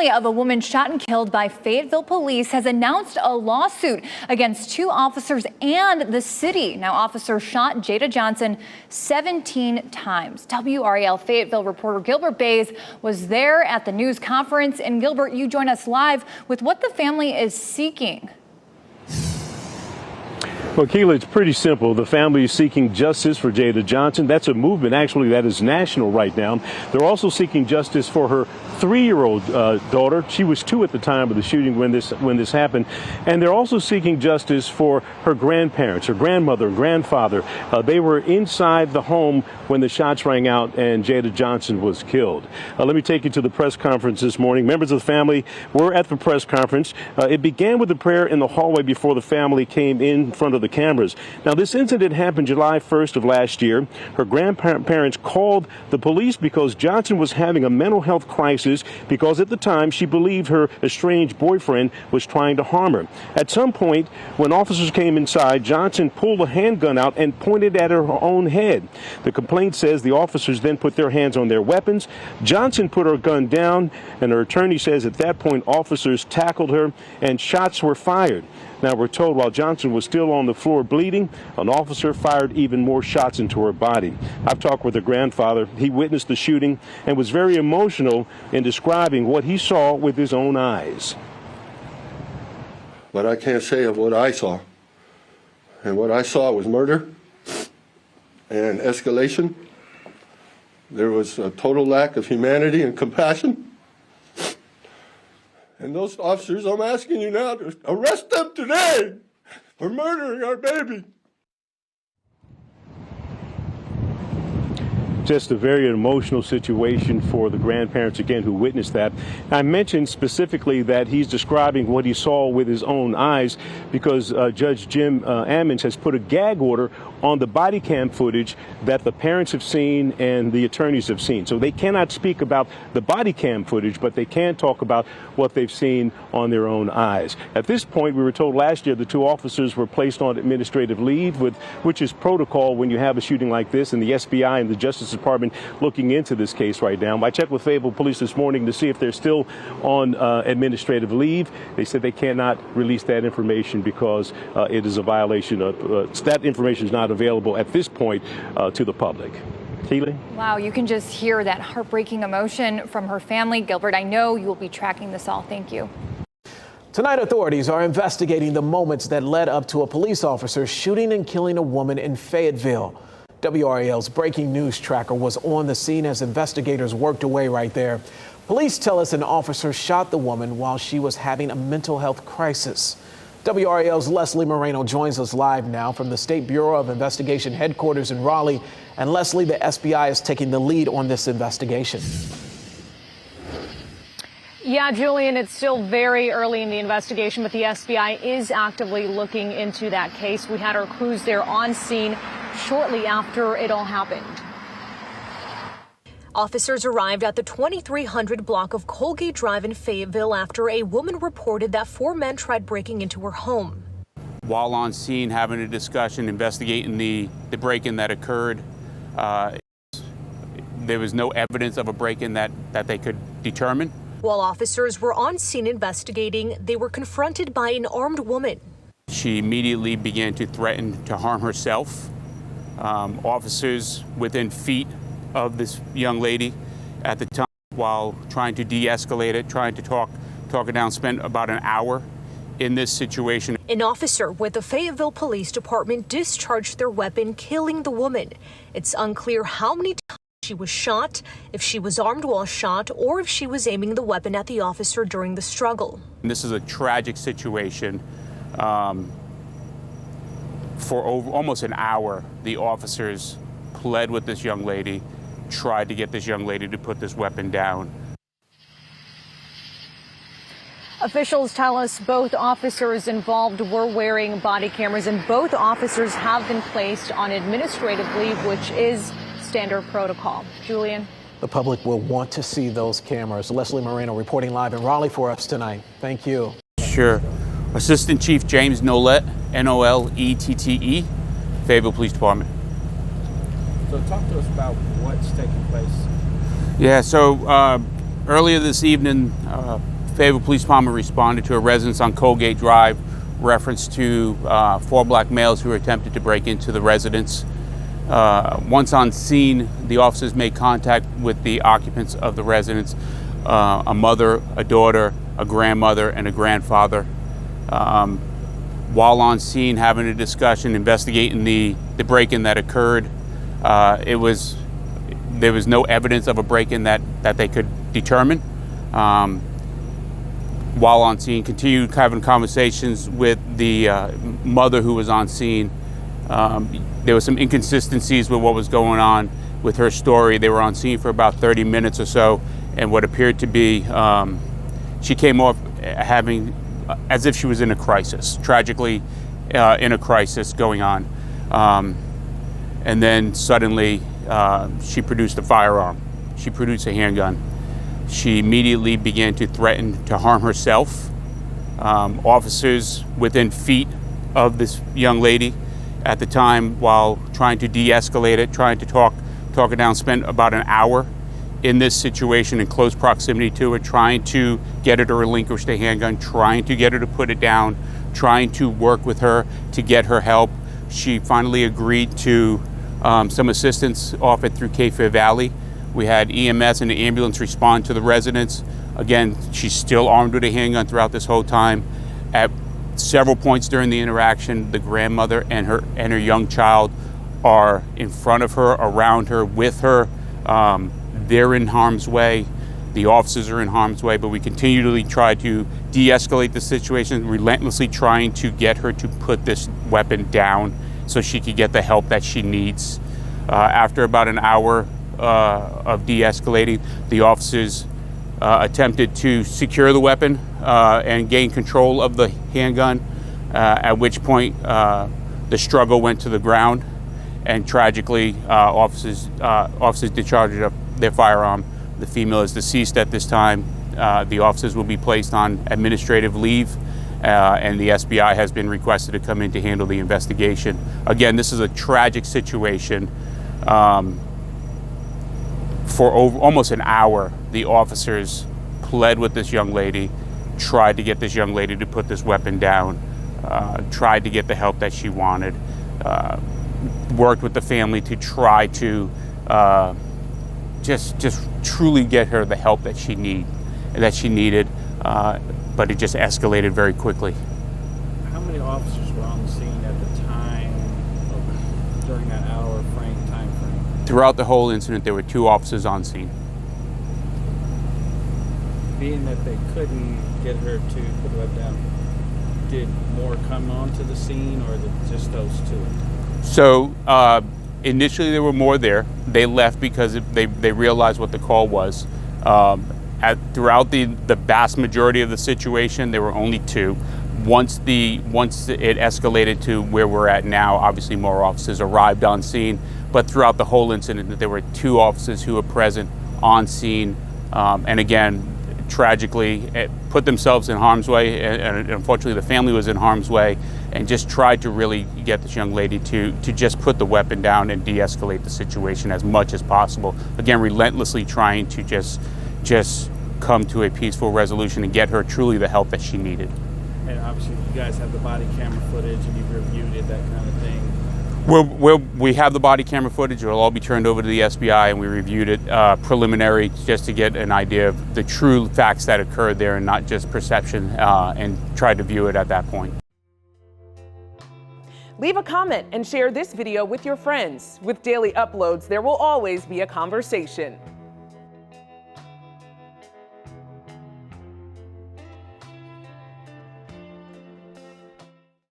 family of a woman shot and killed by Fayetteville Police has announced a lawsuit against 2 officers and the city. Now, officers shot Jada Johnson 17 times. WRAL Fayetteville reporter Gilbert Bays was there at the news conference. And Gilbert, you join us live with what the family is seeking. Well, Keila, it's pretty simple. The family is seeking justice for Jada Johnson. That's a movement, actually, that is national right now. They're also seeking justice for her 3-year-old daughter. She was 2 at the time of the shooting when this happened. And they're also seeking justice for her grandparents, her grandmother and grandfather. They were inside the home when the shots rang out and Jada Johnson was killed. Let me take you to the press conference this morning. Members of the family were at the press conference. It began with a prayer in the hallway before the family came in front of the cameras. Now, this incident happened July 1st of last year. Her grandparents called the police because Johnson was having a mental health crisis because at the time she believed her estranged boyfriend was trying to harm her. At some point, when officers came inside, Johnson pulled a handgun out and pointed at her own head. The complaint says the officers then put their hands on their weapons. Johnson put her gun down, and her attorney says at that point officers tackled her and shots were fired. Now, we're told while Johnson was still on the floor bleeding, an officer fired even more shots into her body. I've talked with her grandfather. He witnessed the shooting and was very emotional in describing what he saw with his own eyes. But I can't say of what I saw. And what I saw was murder and escalation. There was a total lack of humanity and compassion. And those officers, I'm asking you now to arrest them today for murdering our baby. Just a very emotional situation for the grandparents, again, who witnessed that. I mentioned specifically that he's describing what he saw with his own eyes because Judge Jim Ammons has put a gag order on the body cam footage that the parents have seen and the attorneys have seen. So they cannot speak about the body cam footage, but they can talk about what they've seen on their own eyes. At this point, we were told last year the 2 officers were placed on administrative leave, which is protocol when you have a shooting like this, and the SBI and the Justice Department looking into this case right now. I checked with Fayetteville Police this morning to see if they're still on administrative leave. They said they cannot release that information because it is a violation of that information is not available at this point to the public. Keely? Wow, you can just hear that heartbreaking emotion from her family. Gilbert, I know you will be tracking this all. Thank you. Tonight, authorities are investigating the moments that led up to a police officer shooting and killing a woman in Fayetteville. WRAL's breaking news tracker was on the scene as investigators worked away right there. Police tell us an officer shot the woman while she was having a mental health crisis. WRAL's Leslie Moreno joins us live now from the State Bureau of Investigation headquarters in Raleigh. And Leslie, the SBI is taking the lead on this investigation. Yeah, Julian, it's still very early in the investigation, but the SBI is actively looking into that case. We had our crews there on scene shortly after it all happened. Officers arrived at the 2300 block of Colgate Drive in Fayetteville after a woman reported that 4 men tried breaking into her home. While on scene, having a discussion, investigating the break-in that occurred, there was no evidence of a break-in that they could determine. While officers were on scene investigating, they were confronted by an armed woman. She immediately began to threaten to harm herself. Officers within feet of this young lady at the time, while trying to de-escalate it, trying to talk her down, spent about an hour in this situation. An officer with the Fayetteville Police Department discharged their weapon, killing the woman. It's unclear how many times she was shot, if she was armed while shot, or if she was aiming the weapon at the officer during the struggle. And this is a tragic situation. For almost an hour, the officers pled with this young lady, tried to get this young lady to put this weapon down. Officials tell us both officers involved were wearing body cameras, and both officers have been placed on administrative leave, which is standard protocol. Julian? The public will want to see those cameras. Leslie Moreno reporting live in Raleigh for us tonight. Thank you. Sure. Assistant Chief James Nolette, N-O-L-E-T-T-E, Fayetteville Police Department. So talk to us about what's taking place. Yeah, so Earlier this evening, Fayetteville Police Department responded to a residence on Colgate Drive, reference to 4 black males who attempted to break into the residence. Once on scene, the officers made contact with the occupants of the residence, a mother, a daughter, a grandmother, and a grandfather. While on scene, having a discussion, investigating the break-in that occurred, there was no evidence of a break-in that they could determine. While on scene, continued having conversations with the mother who was on scene. There were some inconsistencies with what was going on with her story. They were on scene for about 30 minutes or so, and what appeared to be, she came off having, as if she was in a crisis, tragically in a crisis going on. And then suddenly she produced a firearm. She produced a handgun. She immediately began to threaten to harm herself. Officers within feet of this young lady at the time, while trying to de-escalate it, trying to talk her down, spent about an hour in this situation in close proximity to her, trying to get her to relinquish the handgun, trying to get her to put it down, trying to work with her to get her help. She finally agreed to some assistance offered through Fayetteville Valley. We had EMS and the ambulance respond to the residence. Again, she's still armed with a handgun throughout this whole time. At several points during the interaction, the grandmother and her young child are in front of her, around her, with her. They're in harm's way. The officers are in harm's way, but we continually try to de-escalate the situation, relentlessly trying to get her to put this weapon down so she could get the help that she needs. After about an hour of de-escalating, the officers attempted to secure the weapon and gain control of the handgun, at which point the struggle went to the ground, and tragically officers discharged their firearm. The female is deceased at this time. The officers will be placed on administrative leave, and the SBI has been requested to come in to handle the investigation. Again, this is a tragic situation. For almost an hour, the officers pled with this young lady, tried to get this young lady to put this weapon down, tried to get the help that she wanted, worked with the family to try to just truly get her the help that she needed, but it just escalated very quickly. How many officers were on the scene at the time during that hour time frame? Throughout the whole incident, there were 2 officers on scene. Being that they couldn't get her to put the weapon down, did more come onto the scene, or just those 2? So initially there were more there. They left because they realized what the call was. Throughout the vast majority of the situation, there were only 2. Once it escalated to where we're at now, obviously more officers arrived on scene. But throughout the whole incident, there were 2 officers who were present on scene, and again, tragically put themselves in harm's way, and unfortunately the family was in harm's way, and just tried to really get this young lady to just put the weapon down and de-escalate the situation as much as possible. Again, relentlessly trying to just come to a peaceful resolution and get her truly the help that she needed. And obviously you guys have the body camera footage and you've reviewed it, that kind of thing. We have the body camera footage. It'll all be turned over to the SBI, and we reviewed it preliminary just to get an idea of the true facts that occurred there and not just perception, and tried to view it at that point. Leave a comment and share this video with your friends. With daily uploads, there will always be a conversation.